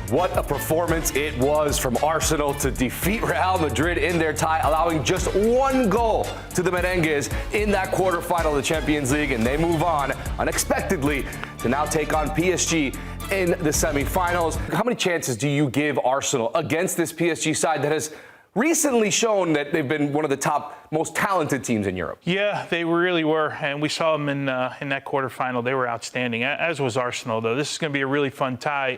What a performance it was from Arsenal to defeat Real Madrid in their tie, allowing just one goal to the Merengues in that quarterfinal of the Champions League, and they move on unexpectedly to now take on PSG in the semifinals. How many chances do you give Arsenal against this PSG side that has recently shown that they've been one of the top, most talented teams in Europe? Yeah, they really were, and we saw them in that quarterfinal. They were outstanding, as was Arsenal, though. This is going to be a really fun tie.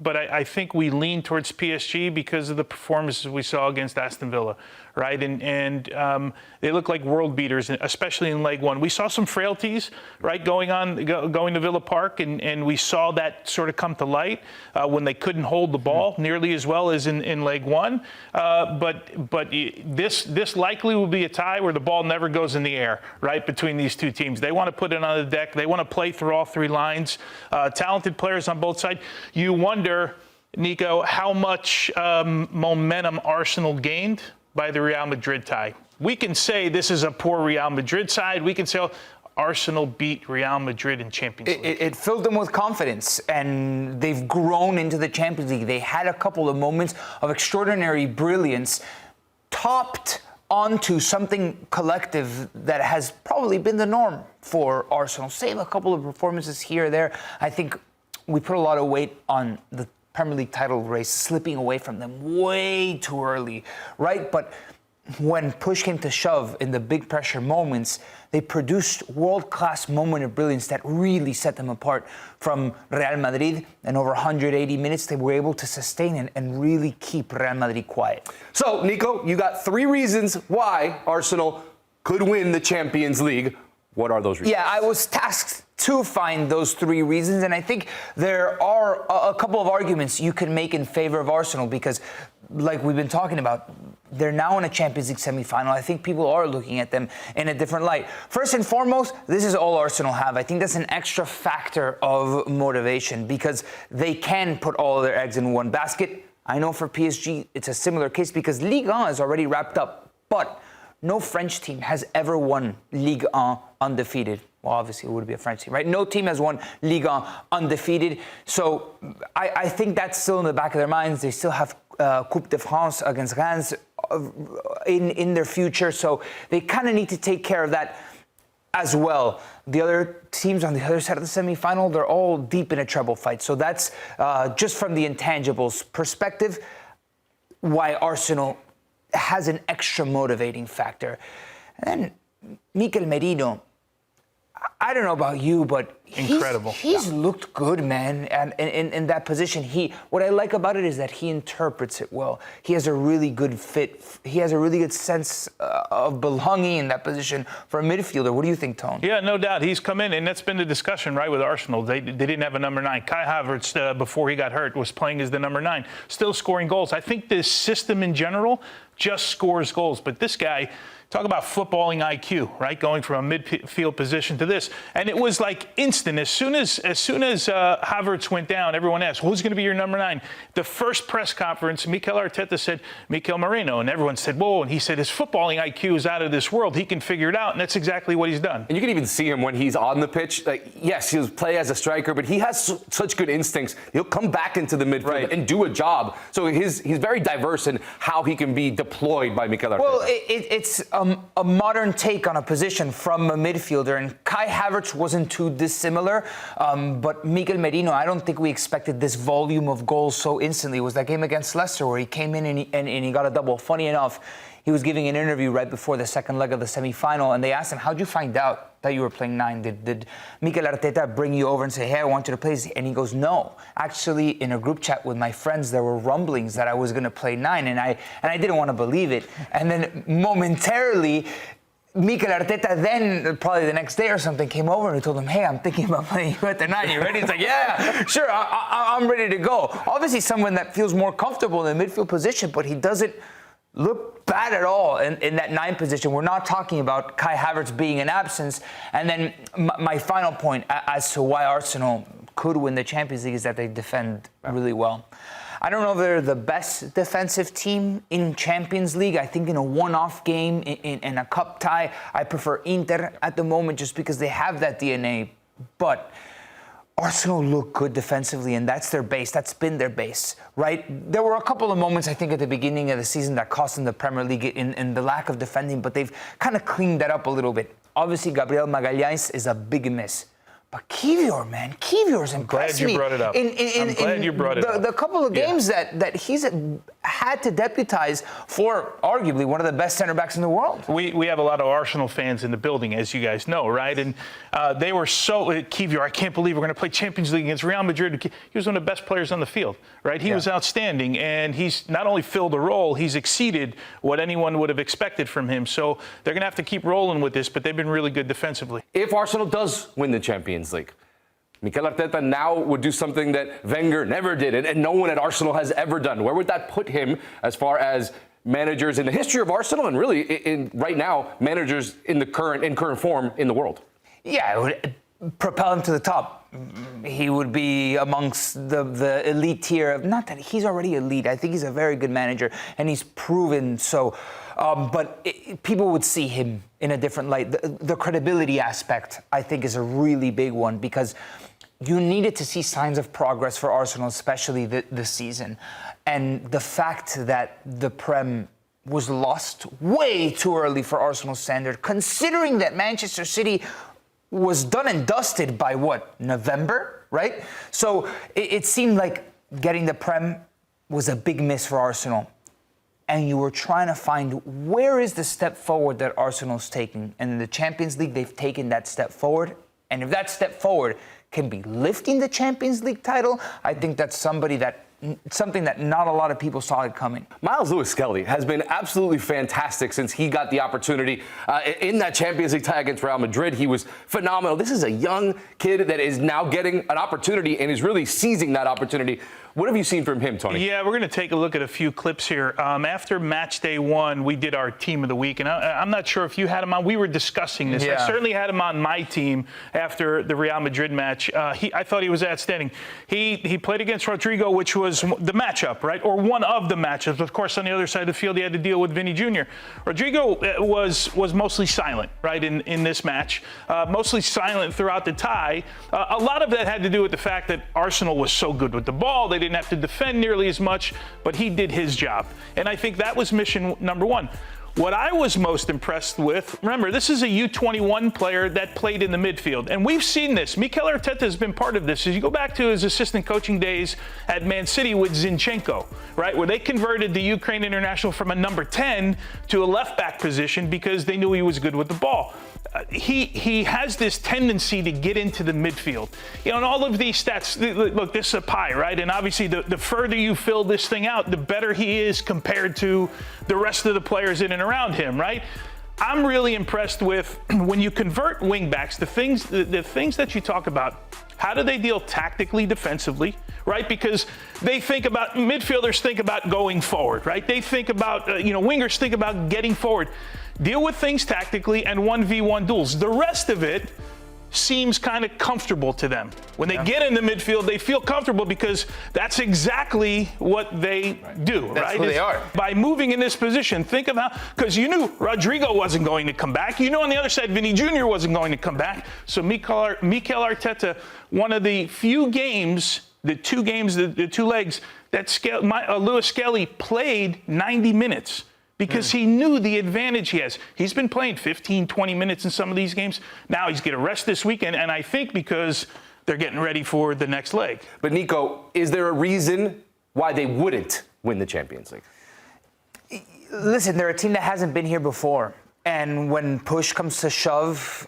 But I think we lean towards PSG because of the performances we saw against Aston Villa, right? And they look like world beaters, especially in leg one. We saw some frailties, right, going to Villa Park, and we saw that sort of come to light when they couldn't hold the ball nearly as well as in leg one. But this likely will be a tie where the ball never goes in the air, right, between these two teams. They want to put it on the deck. They want to play through all three lines. Talented players on both sides. You wonder, Nico, how much momentum Arsenal gained by the Real Madrid tie. We can say this is a poor Real Madrid side. We can say Arsenal beat Real Madrid in Champions League. It filled them with confidence, and they've grown into the Champions League. They had a couple of moments of extraordinary brilliance, topped onto something collective that has probably been the norm for Arsenal. Save a couple of performances here or there. I think we put a lot of weight on the Premier League title race, slipping away from them way too early, right? But when push came to shove in the big pressure moments, they produced world-class moment of brilliance that really set them apart from Real Madrid. And over 180 minutes, they were able to sustain and really keep Real Madrid quiet. So, Nico, you got 3 reasons why Arsenal could win the Champions League. What are those reasons? Yeah, I was tasked to find those 3 reasons, and I think there are a couple of arguments you can make in favor of Arsenal because, like we've been talking about, they're now in a Champions League semifinal. I think people are looking at them in a different light. First and foremost, this is all Arsenal have. I think that's an extra factor of motivation because they can put all their eggs in one basket. I know for PSG, it's a similar case because Ligue 1 is already wrapped up, but no French team has ever won Ligue 1 undefeated. Well, obviously, it would be a French team, right? No team has won Ligue 1 undefeated. So I think that's still in the back of their minds. They still have Coupe de France against Reims in their future. So they kind of need to take care of that as well. The other teams on the other side of the semifinal, they're all deep in a treble fight. So that's just from the intangibles perspective why Arsenal has an extra motivating factor. And then Mikel Merino, I don't know about you, but incredible. He's looked good, man, and in that position. What I like about it is that he interprets it well. He has a really good fit. He has a really good sense of belonging in that position for a midfielder. What do you think, Tone? Yeah, no doubt. He's come in, and that's been the discussion, right, with Arsenal. They didn't have a number 9. Kai Havertz, before he got hurt, was playing as the number 9, still scoring goals. I think this system in general just scores goals, but this guy, talk about footballing IQ, right? Going from a midfield position to this. And it was like instant. As soon as Havertz went down, everyone asked, who's going to be your number 9? The first press conference, Mikel Arteta said, Mikel Merino. And everyone said, whoa. And he said, his footballing IQ is out of this world. He can figure it out. And that's exactly what he's done. And you can even see him when he's on the pitch. Like, yes, he'll play as a striker, but he has such good instincts. He'll come back into the midfield and do a job. So he's very diverse in how he can be deployed by Mikel Arteta. Well, it's a modern take on a position from a midfielder, and Kai Havertz wasn't too dissimilar, but Mikel Merino, I don't think we expected this volume of goals so instantly. It was that game against Leicester where he came in and he got a double. Funny enough, he was giving an interview right before the second leg of the semi-final, and they asked him, how'd you find out that you were playing 9? Did Mikel Arteta bring you over and say, hey, I want you to play? And he goes, no. Actually, in a group chat with my friends, there were rumblings that I was going to play 9, and I didn't want to believe it. And then momentarily, Mikel Arteta then, probably the next day or something, came over and he told him, hey, I'm thinking about playing you at the 9. You ready? He's like, yeah, sure, I'm ready to go. Obviously, someone that feels more comfortable in the midfield position, but he doesn't look bad at all in that 9 position. We're not talking about Kai Havertz being an absence. And then my final point as to why Arsenal could win the Champions League is that they defend really well. I don't know if they're the best defensive team in Champions League. I think in a one-off game, in a cup tie, I prefer Inter at the moment just because they have that DNA. But Arsenal look good defensively, and that's their base. That's been their base, right? There were a couple of moments, I think, at the beginning of the season that cost them the Premier League in the lack of defending, but they've kind of cleaned that up a little bit. Obviously, Gabriel Magalhães is a big miss. But Kiwior, man, Kiwior's impressed me. I'm glad you brought it up. I'm glad you brought it up. The couple of games that he's had to deputize for arguably one of the best center backs in the world. We have a lot of Arsenal fans in the building, as you guys know, right? And they were so Kiwior, I can't believe we're going to play Champions League against Real Madrid. He was one of the best players on the field, right? He was outstanding, and he's not only filled a role, he's exceeded what anyone would have expected from him. So they're going to have to keep rolling with this, but they've been really good defensively. If Arsenal does win the Champions League, Mikel Arteta now would do something that Wenger never did and no one at Arsenal has ever done. Where would that put him as far as managers in the history of Arsenal and really in right now managers in current form in the world? Yeah, it would propel him to the top. He would be amongst the elite tier of, not that he's already elite. I think he's a very good manager and he's proven so. But people would see him in a different light. The credibility aspect, I think, is a really big one because you needed to see signs of progress for Arsenal, especially this season. And the fact that the Prem was lost way too early for Arsenal's standard, considering that Manchester City was done and dusted by, November, right? So it seemed like getting the Prem was a big miss for Arsenal. And you were trying to find where is the step forward that Arsenal's taking. And in the Champions League, they've taken that step forward. And if that step forward can be lifting the Champions League title, I think that's something that not a lot of people saw it coming. Myles Lewis-Skelly has been absolutely fantastic since he got the opportunity in that Champions League tie against Real Madrid. He was phenomenal. This is a young kid that is now getting an opportunity and is really seizing that opportunity. What have you seen from him, Tony? Yeah, we're going to take a look at a few clips here. After match day 1, we did our team of the week, and I'm not sure if you had him on. We were discussing this. Yeah. I certainly had him on my team after the Real Madrid match. I thought he was outstanding. He played against Rodrigo, which was the matchup, right, or one of the matchups. Of course, on the other side of the field, he had to deal with Vinny Jr. Rodrigo was mostly silent, right, in this match, mostly silent throughout the tie. A lot of that had to do with the fact that Arsenal was so good with the ball. They didn't have to defend nearly as much, but he did his job. And I think that was mission number 1. What I was most impressed with, remember, this is a U21 player that played in the midfield. And we've seen this. Mikel Arteta has been part of this. As you go back to his assistant coaching days at Man City with Zinchenko, right, where they converted the Ukraine international from a number 10 to a left-back position because they knew he was good with the ball. He has this tendency to get into the midfield. You know, and all of these stats, look, this is a pie, right? And obviously the further you fill this thing out, the better he is compared to the rest of the players in and around him, right? I'm really impressed with when you convert wingbacks, the things that you talk about. How do they deal tactically, defensively, right? Because they think about, midfielders think about going forward, right? They think about, wingers think about getting forward. Deal with things tactically and 1v1 duels. The rest of it seems kind of comfortable to them. When they get in the midfield, they feel comfortable because that's exactly what they do, right? That's who they are. By moving in this position, think of how, because you knew Rodrigo wasn't going to come back. You knew on the other side, Vinny Jr. wasn't going to come back. So Mikel Arteta, one of the few games, the two legs, that Lewis-Skelly played 90 minutes. Because he knew the advantage he has. He's been playing 15, 20 minutes in some of these games. Now he's getting a rest this weekend, and I think because they're getting ready for the next leg. But Nico, is there a reason why they wouldn't win the Champions League? Listen, they're a team that hasn't been here before. And when push comes to shove,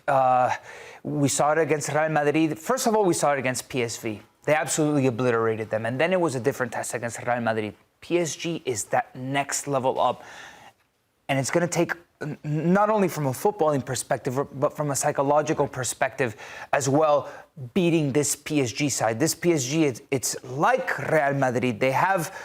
we saw it against Real Madrid. First of all, we saw it against PSV. They absolutely obliterated them. And then it was a different test against Real Madrid. PSG is that next level up. And it's going to take, not only from a footballing perspective, but from a psychological perspective as well, beating this PSG side. This PSG, it's like Real Madrid. They have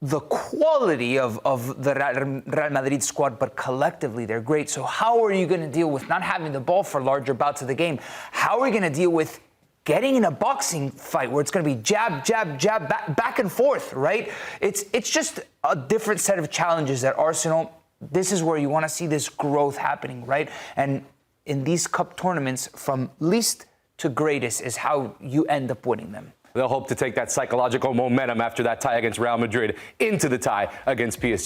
the quality of the Real Madrid squad, but collectively they're great. So how are you going to deal with not having the ball for larger bouts of the game? How are you going to deal with getting in a boxing fight where it's going to be jab, jab, jab, back and forth, right? It's just a different set of challenges at Arsenal. This is where you want to see this growth happening, right? And in these cup tournaments, from least to greatest is how you end up winning them. They'll hope to take that psychological momentum after that tie against Real Madrid into the tie against PSG.